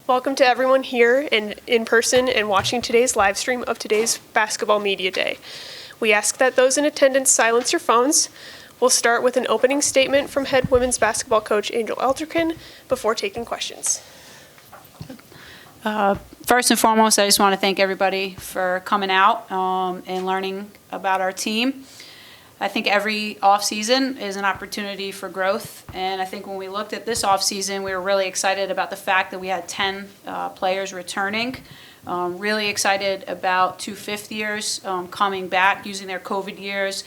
Welcome to everyone here and in person and watching today's live stream of today's Basketball Media Day. We ask that those in attendance silence your phones. We'll start with an opening statement from head women's basketball coach Angel Elderkin before taking questions. First and foremost, I just want to thank everybody for coming out and learning about our team. I think every offseason is an opportunity for growth, and I think when we looked at this offseason, we were really excited about the fact that we had 10 players returning. Really excited about 2 fifth-years coming back using their COVID years,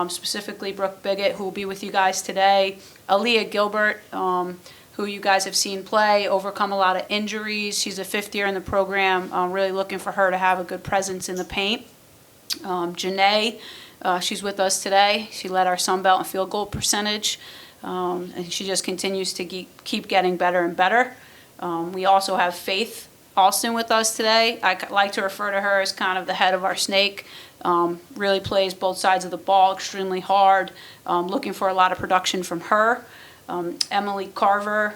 specifically Brooke Biggett, who will be with you guys today, Aaliyah Gilbert, who you guys have seen play, overcome a lot of injuries. She's a 5th year in the program. Really looking for her to have a good presence in the paint. Janae, she's with us today. She led our Sun Belt in field goal percentage, and she just continues to keep getting better and better. We also have Faith Alston with us today. I like to refer to her as kind of the head of our snake. Really plays both sides of the ball extremely hard. Looking for a lot of production from her. Emily Carver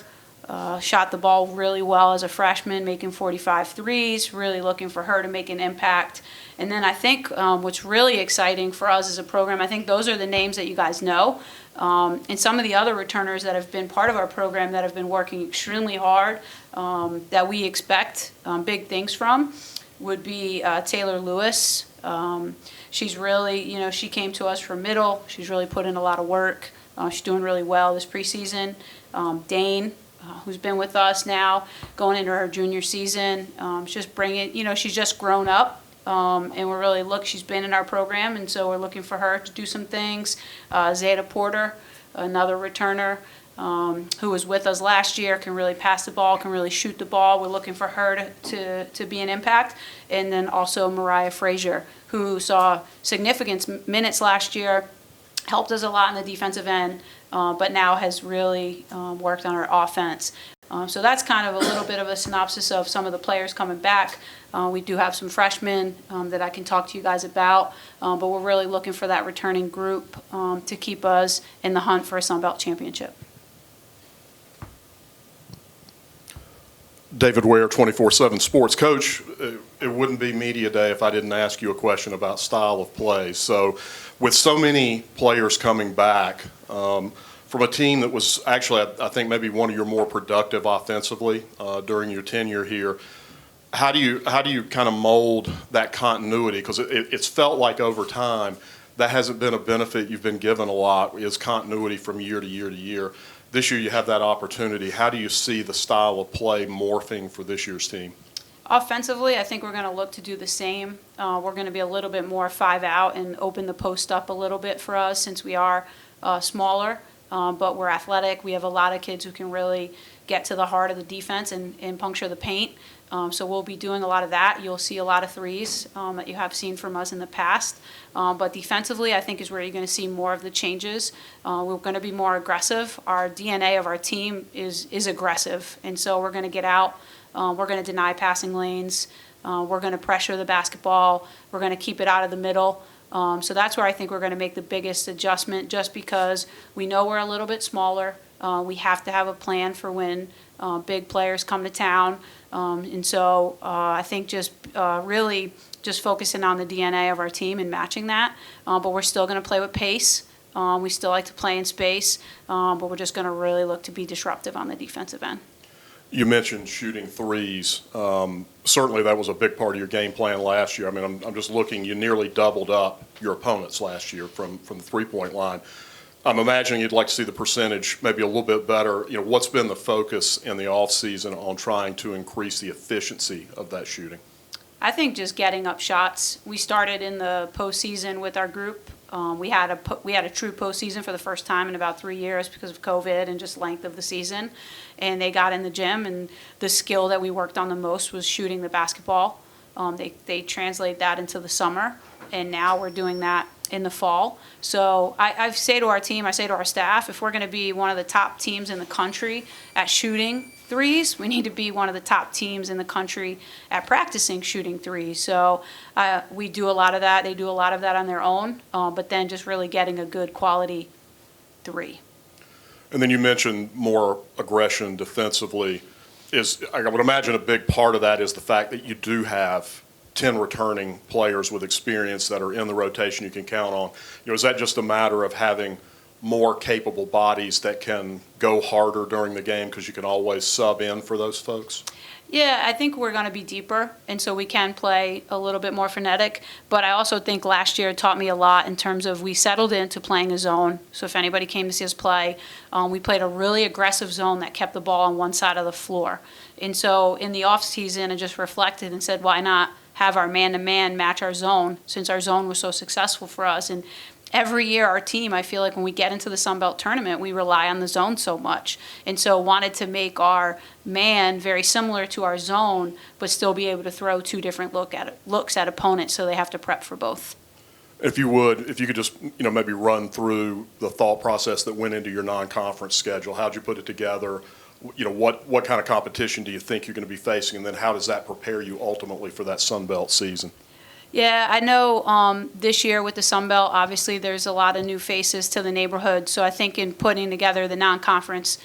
shot the ball really well as a freshman, making 45 threes, really looking for her to make an impact. And then I think what's really exciting for us as a program, I think those are the names that you guys know. And some of the other returners that have been part of our program that have been working extremely hard that we expect big things from would be Taylor Lewis. She's really, she came to us from middle. She's really put in a lot of work. She's doing really well this preseason. Dane, who's been with us now, going into her junior season. Just bringing, she's just grown up, and we're really she's been in our program, and so we're looking for her to do some things. Zeta Porter, another returner, who was with us last year, can really pass the ball, can really shoot the ball. We're looking for her to be an impact. And then also Mariah Frazier, who saw significant minutes last year, helped us a lot in the defensive end, but now has really worked on our offense. So that's kind of a little bit of a synopsis of some of the players coming back. We do have some freshmen that I can talk to you guys about, but we're really looking for that returning group to keep us in the hunt for a Sun Belt championship. David Ware, 24/7 Sports. Coach, it wouldn't be Media Day if I didn't ask you a question about style of play. So with so many players coming back from a team that was actually, I think, maybe one of your more productive offensively during your tenure here, how do you kind of mold that continuity? Because it's felt like over time that hasn't been a benefit you've been given a lot, is continuity from year to year to year. This year you have that opportunity. How do you see the style of play morphing for this year's team? Offensively, I think we're going to look to do the same. We're going to be a little bit more 5 out and open the post up a little bit for us since we are smaller, but we're athletic. We have a lot of kids who can really get to the heart of the defense and puncture the paint. So we'll be doing a lot of that. You'll see a lot of threes that you have seen from us in the past. But defensively, I think is where you're going to see more of the changes. We're going to be more aggressive. Our DNA of our team is aggressive. And so we're going to get out. We're going to deny passing lanes. We're going to pressure the basketball. We're going to keep it out of the middle. So that's where I think we're going to make the biggest adjustment, just because we know we're a little bit smaller. We have to have a plan for when big players come to town. And so I think just really just focusing on the DNA of our team and matching that. But we're still going to play with pace. We still like to play in space, but we're just going to really look to be disruptive on the defensive end. You mentioned shooting threes. Certainly that was a big part of your game plan last year. I mean, I'm just looking, you nearly doubled up your opponents last year from the three-point line. I'm imagining you'd like to see the percentage maybe a little bit better. What's been the focus in the offseason on trying to increase the efficiency of that shooting? I think just getting up shots. We started in the postseason with our group. We had a true postseason for the first time in about 3 years because of COVID and just length of the season. And they got in the gym, and the skill that we worked on the most was shooting the basketball. They translate that into the summer, and now we're doing that in the fall. So I say to our team, I say to our staff, if we're going to be one of the top teams in the country at shooting threes, we need to be one of the top teams in the country at practicing shooting threes. So we do a lot of that. They do a lot of that on their own, but then just really getting a good quality three. And then you mentioned more aggression defensively. I would imagine a big part of that is the fact that you do have 10 returning players with experience that are in the rotation you can count on. Is that just a matter of having more capable bodies that can go harder during the game because you can always sub in for those folks? Yeah, I think we're going to be deeper, and so we can play a little bit more frenetic. But I also think last year taught me a lot in terms of we settled into playing a zone. So if anybody came to see us play, we played a really aggressive zone that kept the ball on one side of the floor. And so in the off season, I just reflected and said, why not have our man-to-man match our zone, since our zone was so successful for us. And every year our team, I feel like when we get into the Sun Belt tournament, we rely on the zone so much. And so wanted to make our man very similar to our zone, but still be able to throw two different looks at opponents, so they have to prep for both. If you could just, maybe run through the thought process that went into your non-conference schedule. How'd you put it together? What kind of competition do you think you're going to be facing? And then how does that prepare you ultimately for that Sun Belt season? Yeah, I know this year with the Sun Belt, obviously there's a lot of new faces to the neighborhood. So I think in putting together the non-conference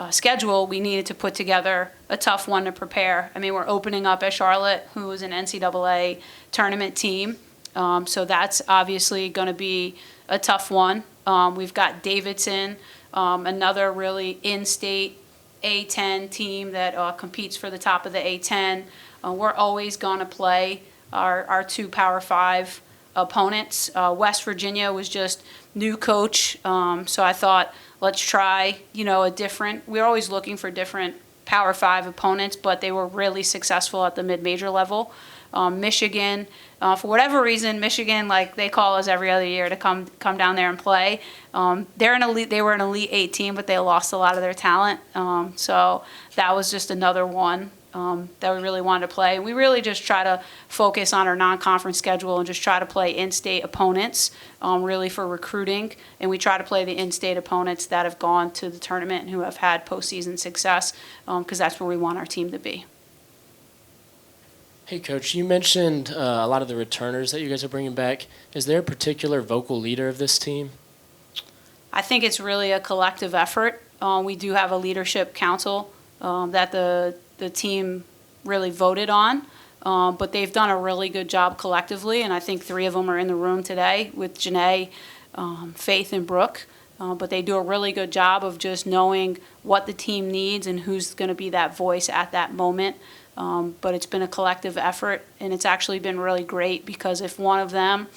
schedule, we needed to put together a tough one to prepare. I mean, we're opening up at Charlotte, who is an NCAA tournament team. So that's obviously going to be a tough one. We've got Davidson, another really in-state A10 team that competes for the top of the A10. We're always going to play our two Power 5 opponents. West Virginia was just new coach, so I thought, let's try, a different. We're always looking for different Power 5 opponents, but they were really successful at the mid-major level. Michigan, for whatever reason, Michigan, they call us every other year to come down there and play. They were an Elite 8 team, but they lost a lot of their talent. So that was just another one that we really wanted to play. We really just try to focus on our non-conference schedule and just try to play in-state opponents, really for recruiting. And we try to play the in-state opponents that have gone to the tournament and who have had postseason success, because that's where we want our team to be. Hey, Coach, you mentioned a lot of the returners that you guys are bringing back. Is there a particular vocal leader of this team? I think it's really a collective effort. We do have a leadership council that the team really voted on, but they've done a really good job collectively, and I think 3 of them are in the room today with Janae, Faith, and Brooke. But they do a really good job of just knowing what the team needs and who's going to be that voice at that moment. But it's been a collective effort, and it's actually been really great, because if one of them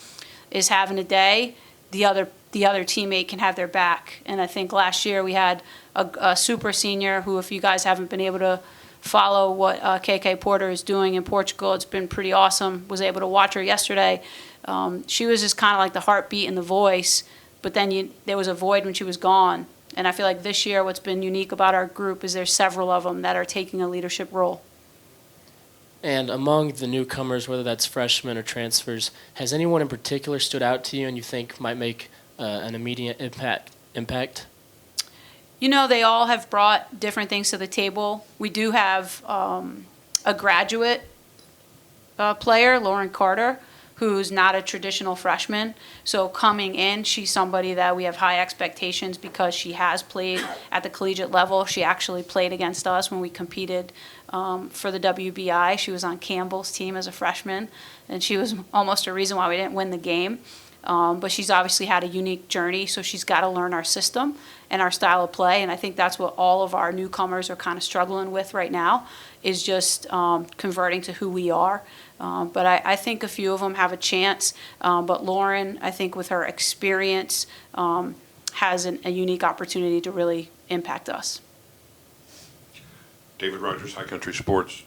is having a day, the other teammate can have their back. And I think last year we had a super senior who, if you guys haven't been able to follow what KK Porter is doing in Portugal, it's been pretty awesome. Was able to watch her yesterday. She was just kind of like the heartbeat and the voice, but then there was a void when she was gone. And I feel like this year what's been unique about our group is there's several of them that are taking a leadership role. And among the newcomers, whether that's freshmen or transfers, has anyone in particular stood out to you and you think might make an immediate impact? They all have brought different things to the table. We do have a graduate player, Lauren Carter, who's not a traditional freshman. So coming in, she's somebody that we have high expectations because she has played at the collegiate level. She actually played against us when we competed for the WBI. She was on Campbell's team as a freshman, and she was almost a reason why we didn't win the game. But she's obviously had a unique journey, so she's got to learn our system and our style of play. And I think that's what all of our newcomers are kind of struggling with right now, is just converting to who we are. But I think a few of them have a chance. But Lauren, I think with her experience, has a unique opportunity to really impact us. David Rogers, High Country Sports.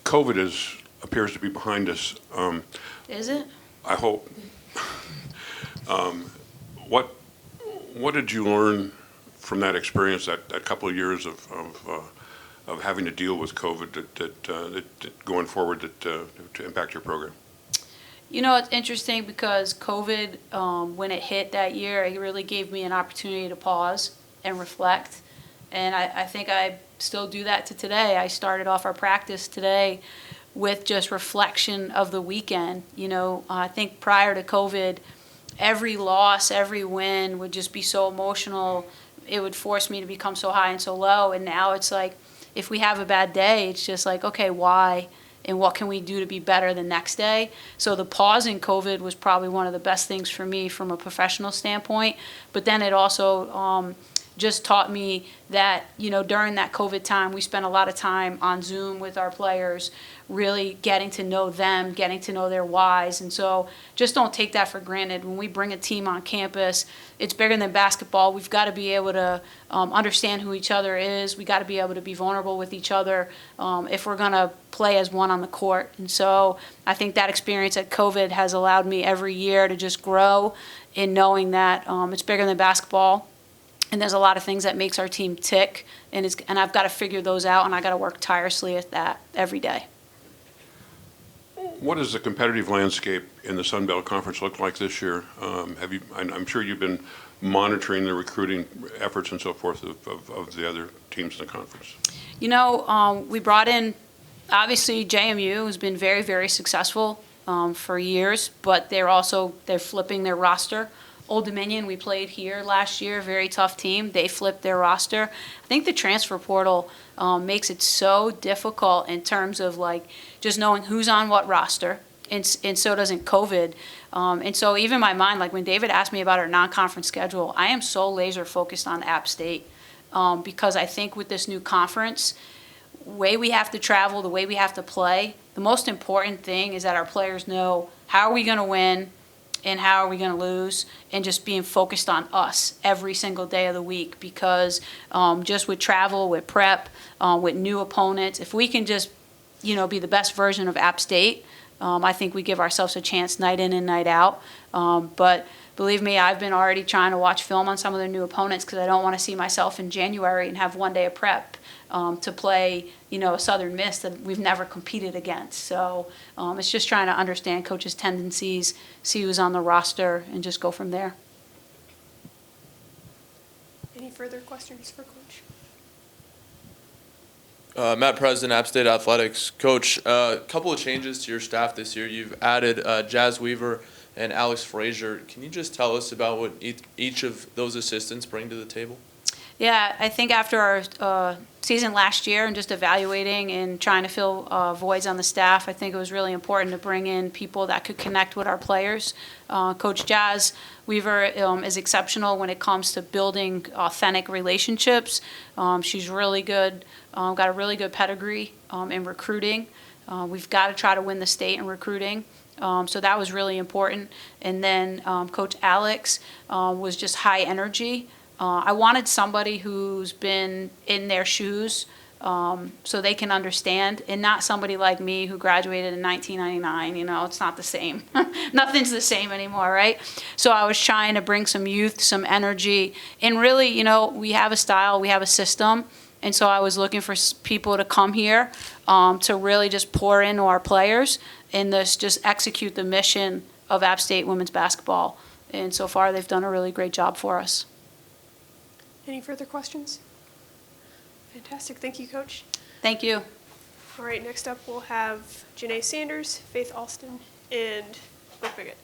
COVID appears to be behind us. Is it? I hope. What did you learn from that experience, that couple of years of having to deal with COVID that going forward to impact your program? It's interesting because COVID, when it hit that year, it really gave me an opportunity to pause and reflect. And I think I still do that to today. I started off our practice today with just reflection of the weekend. I think prior to COVID, every loss, every win would just be so emotional. It would force me to become so high and so low. And now it's like, if we have a bad day, it's just like, okay, why? And what can we do to be better the next day? So the pause in COVID was probably one of the best things for me from a professional standpoint. But then it also just taught me that, during that COVID time, we spent a lot of time on Zoom with our players, really getting to know them, getting to know their whys. And so just don't take that for granted. When we bring a team on campus, it's bigger than basketball. We've got to be able to understand who each other is. We got to be able to be vulnerable with each other if we're going to play as one on the court. And so I think that experience at COVID has allowed me every year to just grow in knowing that it's bigger than basketball. And there's a lot of things that makes our team tick, and I've got to figure those out, and I got to work tirelessly at that every day. What does the competitive landscape in the Sun Belt Conference look like this year? I'm sure you've been monitoring the recruiting efforts and so forth of the other teams in the conference. We brought in, obviously, JMU has been very, very successful for years, but they're flipping their roster. Old Dominion, we played here last year, very tough team. They flipped their roster. I think the transfer portal makes it so difficult in terms of just knowing who's on what roster, and so doesn't COVID. And so even my mind, when David asked me about our non-conference schedule, I am so laser focused on App State because I think with this new conference, the way we have to travel, the way we have to play, the most important thing is that our players know how are we going to win, and how are we going to lose, and just being focused on us every single day of the week, because just with travel, with prep, with new opponents, if we can just be the best version of App State, I think we give ourselves a chance night in and night out. But believe me, I've been already trying to watch film on some of their new opponents because I don't want to see myself in January and have one day of prep to play a Southern Miss that we've never competed against. So it's just trying to understand coaches' tendencies, see who's on the roster, and just go from there. Any further questions for Coach? Matt President, App State Athletics. Coach, a couple of changes to your staff this year. You've added Jazz Weaver and Alex Frazier. Can you just tell us about what each of those assistants bring to the table? Yeah, I think after our season last year and just evaluating and trying to fill voids on the staff, I think it was really important to bring in people that could connect with our players. Coach Jazz Weaver is exceptional when it comes to building authentic relationships. She's really good, got a really good pedigree in recruiting. We've got to try to win the state in recruiting. So that was really important. And then Coach Alex was just high energy. I wanted somebody who's been in their shoes so they can understand, and not somebody like me who graduated in 1999. It's not the same. Nothing's the same anymore, right? So I was trying to bring some youth, some energy, and really, we have a style, we have a system, and so I was looking for people to come here to really just pour into our players and just execute the mission of App State women's basketball. And so far, they've done a really great job for us. Any further questions? Fantastic. Thank you, Coach. Thank you. All right, next up we'll have Janae Sanders, Faith Alston, and Brooke Biggett.